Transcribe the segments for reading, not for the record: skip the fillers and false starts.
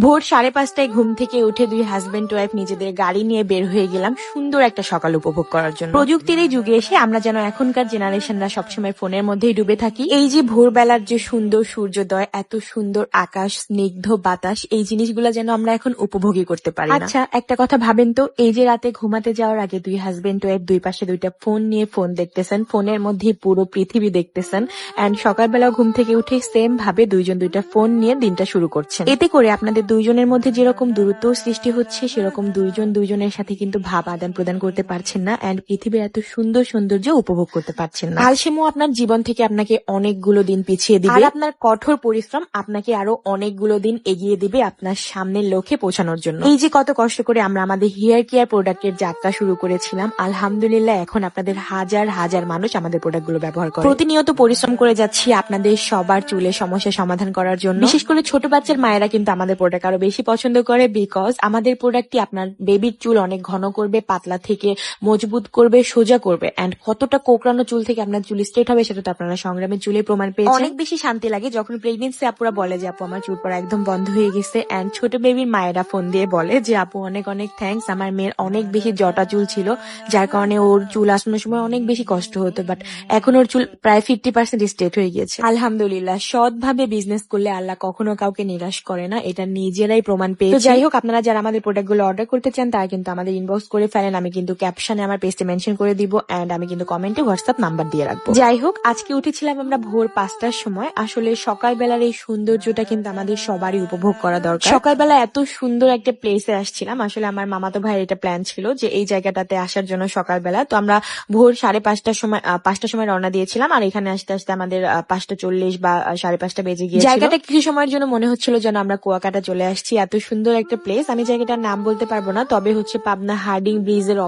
ভোর ৫:৩০টায় ঘুম থেকে উঠে দুই হাজবেন্ড ওয়াইফ নিজেদের গাড়ি নিয়ে বের হয়ে গেলাম সুন্দর একটা সকাল উপভোগ করার জন্য। প্রযুক্তির এই যুগে এসে আমরা যেন এখনকার জেনারেশনরা সবসময় ফোনের মধ্যেই ডুবে থাকি। এই যে ভোরবেলার যে সুন্দর সূর্যোদয়, এত সুন্দর আকাশ, স্নিগ্ধ বাতাস, এই জিনিসগুলো যেন আমরা এখন উপভোগই করতে পারি না। আচ্ছা, একটা কথা ভাবেন তো, এই যে রাতে ঘুমাতে যাওয়ার আগে দুই হাজবেন্ড ওয়াইফ দুই পাশে দুইটা ফোন নিয়ে ফোন দেখতেছেন, ফোনের মধ্যে পুরো পৃথিবী দেখতেছেন, এন্ড সকালবেলা ঘুম থেকে উঠে সেম ভাবে দুইজন দুইটা ফোন নিয়ে দিনটা শুরু করছেন। এতে করে আপনাদের দুইজনের মধ্যে যেরকম দূরত্ব সৃষ্টি হচ্ছে, সেরকম দুইজন দুইজনের সাথে কিন্তু ভাব আদান প্রদান করতে পারছেন না, এন্ড পৃথিবীর এত সুন্দর সৌন্দর্য উপভোগ করতে পারছেন না। আলসেমো আপনার জীবন থেকে আপনাকে অনেকগুলো দিন পিছিয়ে দিবে, আর আপনার কঠোর পরিশ্রম আপনাকে আরো অনেকগুলো দিন এগিয়ে দিবে আপনার সামনের লক্ষ্যে পৌঁছানোর জন্য। এই যে কত কষ্ট করে আমরা আমাদের হেয়ার কেয়ার প্রোডাক্টের যাত্রা শুরু করেছিলাম, আলহামদুলিল্লাহ এখন আপনাদের হাজার হাজার মানুষ আমাদের প্রোডাক্টগুলো ব্যবহার করে। প্রতিনিয়ত পরিশ্রম করে যাচ্ছি আপনাদের সবার চুলের সমস্যা সমাধান করার জন্য। বিশেষ করে ছোট বাচ্চার মায়েরা কিন্তু আমাদের প্রোডাক্ট আরো বেশি পছন্দ করে, বিকজ আমাদের প্রোডাক্টটি আপনার বেবির চুল অনেক ঘন করবে, পাতলা থেকে মজবুত করবে, সোজা করবে, এন্ড কতটা কোকড়ানো চুল থেকে আপনার চুল স্ট্রেট হবে সেটা তো আপনারা সংগ্রামের চুলে প্রমাণ পেয়েছেন। অনেক বেশি শান্তি লাগে যখন প্রেগনেন্সি আপুরা বলে যে আপু আমার চুল পড়া একদম বন্ধ হয়ে গেছে, এন্ড ছোট বেবির মায়েরা ফোন দিয়ে বলে যে আপু অনেক অনেক থ্যাঙ্কস, আমার মেয়ের অনেক বেশি জটা চুল ছিল যার কারণে ওর চুল আসানোর সময় অনেক বেশি কষ্ট হতো, বাট এখন ওর চুল প্রায় 50% স্ট্রেট হয়ে গিয়েছে। আলহামদুলিল্লাহ, সৎভাবে বিজনেস করলে আল্লাহ কখনো কাউকে নিরাশ করে না, এটা নিজেরাই প্রমাণ পেয়েছে। যাই হোক, আপনারা যারা আমাদের প্রোডাক্ট গুলো অর্ডার করতে চান তারা কিন্তু আমাদের ইনবক্স করে ফেলেন, আমি কিন্তু ক্যাপশনে আমার পেজটা মেনশন করে দিব, এন্ড আমি কিন্তু কমেন্টে হোয়াটসঅ্যাপ নাম্বার দিয়ে রাখবো। যাই হোক, আজকে উঠেছিলাম আমরা ভোর 5টার সময়। আসলে সকালবেলার এই সৌন্দর্যটা কিন্তু আমাদের সবারই উপভোগ করা দরকার। সকালবেলা এত সুন্দর একটা প্লেসে আসছিলাম, আসলে আমার মামাতো ভাইয়ের এটা প্ল্যান ছিল যে এই জায়গাটাতে আসার জন্য সকালবেলা, তো আমরা ভোর 5:30টার সময় রওনা দিয়েছিলাম, আর এখানে আসতে আসতে আমাদের 5:40 বা 5:30 বেজে গিয়েছিল। জায়গাটা কিছু সময়ের জন্য মনে হচ্ছিল যেন আমরা কুয়াকাটা চলে আসছি, এত সুন্দর একটা প্লেস। আমি জায়গাটার নাম বলতে পারবো না, তবে হচ্ছে পাবনা হার্ডিং ব্রিজের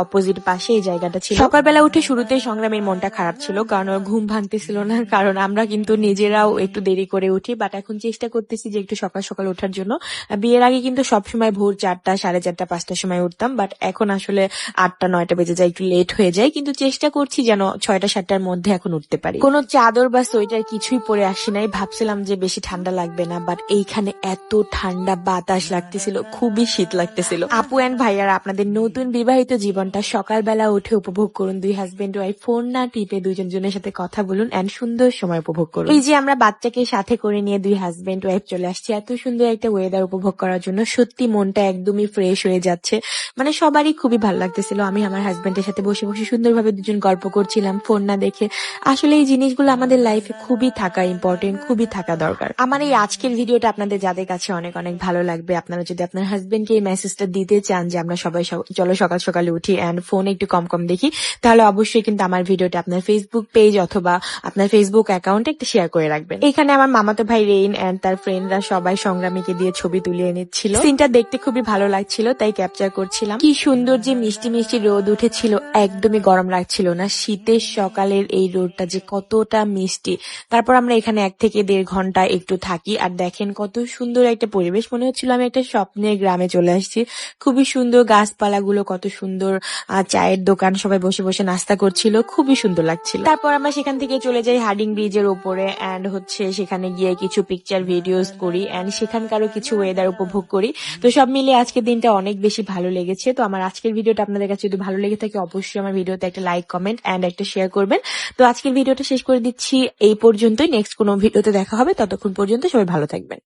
অপোজিট পাশে এই জায়গাটা ছিল। সকালবেলা উঠে শুরুতেই সংগ্রামের মনটা খারাপ ছিল, কারণ ওর ঘুম ভাঙতেছিল না, কারণ আমরা কিন্তু নিজেরাও একটু দেরি করে উঠি, বাট এখন চেষ্টা করতেছি যে একটু সকাল সকাল ওঠার জন্য। বিয়ের আগে কিন্তু সবসময় ভোর 4টা, 4:30, 5টার সময় উঠতাম, বাট এখন আসলে 8টা, 9টা বেজে যায়, একটু লেট হয়ে যায়, কিন্তু চেষ্টা করছি যেন 6টা, 7টার মধ্যে এখন উঠতে পারি। কোনো চাদর বা সোয়েটার কিছুই পরে আসি নাই, ভাবছিলাম যে বেশি ঠান্ডা লাগবে না, বাট এইখানে এত ঠান্ডা বাতাস লাগতেছিল, খুবই শীত লাগতেছিল। আপু এন্ড ভাইয়ারা, আপনাদের নতুন বিবাহিত জীবনটা সকালবেলা উঠে উপভোগ করুন, দুই হাজবেন্ড ওয়াইফ ফোন না টিপে দুইজন জনের সাথে কথা বলুন, এন্ড সুন্দর সময় উপভোগ করুন। এই যে আমরা বাচ্চাকে সাথে করে নিয়ে দুই হাজবেন্ড ওয়াইফ চলে আসছি এত সুন্দর একটা ওয়েদার উপভোগ করার জন্য, সত্যি মনটা একদমই ফ্রেশ হয়ে যাচ্ছে, মানে সবারই খুবই ভালো লাগতেছিল। আমি আমার হাজবেন্ডের সাথে বসে বসে সুন্দরভাবে দুজন গল্প করছিলাম ফোন না দেখে। আসলে এই জিনিসগুলো আমাদের লাইফে খুবই থাকা ইম্পর্টেন্ট, খুবই থাকা দরকার। আমার এই আজকের ভিডিওটা আপনাদের যাদের কাছে অনেক অনেক ভালো লাগবে, আপনারা যদি আপনার হাজবেন্ডকে এই মেসেজটা দিতে চান যে আমরা সবাই চলো সকাল সকালে উঠি এন্ড ফোন একটু কম কম দেখি, তাহলে অবশ্যই কিন্তু আমার ভিডিওটা আপনার ফেসবুক পেজ অথবা আপনার ফেসবুক অ্যাকাউন্টে একটা শেয়ার করে রাখবেন। এখানে আমার মামাতো ভাই রেইন এন্ড তার ফ্রেন্ডরা সবাই সংগ্রামীকে দিয়ে ছবি তুলিয়ে নিচ্ছিল, সিনটা দেখতে খুবই ভালো লাগছিল, তাই ক্যাপচার করছিলাম। কি সুন্দর যে মিষ্টি মিষ্টি রোদ উঠেছিল, একদমই গরম লাগছিল না। শীতের সকালের এই রোদটা যে কতটা মিষ্টি। তারপর আমরা এখানে 1 থেকে 1.5 ঘন্টা একটু থাকি, আর দেখেন কত সুন্দর একটা পরিবেশ, মনে হচ্ছিল আমি একটা স্বপ্নের গ্রামে চলে আসছি। খুবই সুন্দর গাছপালাগুলো, কত সুন্দর চায়ের দোকান, সবাই বসে বসে নাস্তা করছিল, খুবই সুন্দর লাগছিল। তারপর আমরা সেখান থেকে চলে যাই হার্ডিং ব্রিজের উপরে, এন্ড হচ্ছে সেখানে গিয়ে কিছু পিকচার ভিডিওস করি, এন্ড সেখানকারও কিছু ওয়েদার উপভোগ করি। তো সব মিলিয়ে আজকের দিনটা অনেক বেশি ভালো লেগেছে। তো আমার আজকের ভিডিওটা আপনাদের কাছে যদি ভালো লেগে থাকে, অবশ্যই আমার ভিডিওতে একটা লাইক, কমেন্ট এন্ড একটা শেয়ার করবেন। তো আজকের ভিডিওটা শেষ করে দিচ্ছি এই পর্যন্তই, নেক্সট কোনো ভিডিওতে দেখা হবে, ততক্ষণ পর্যন্ত সবাই ভালো থাকবেন।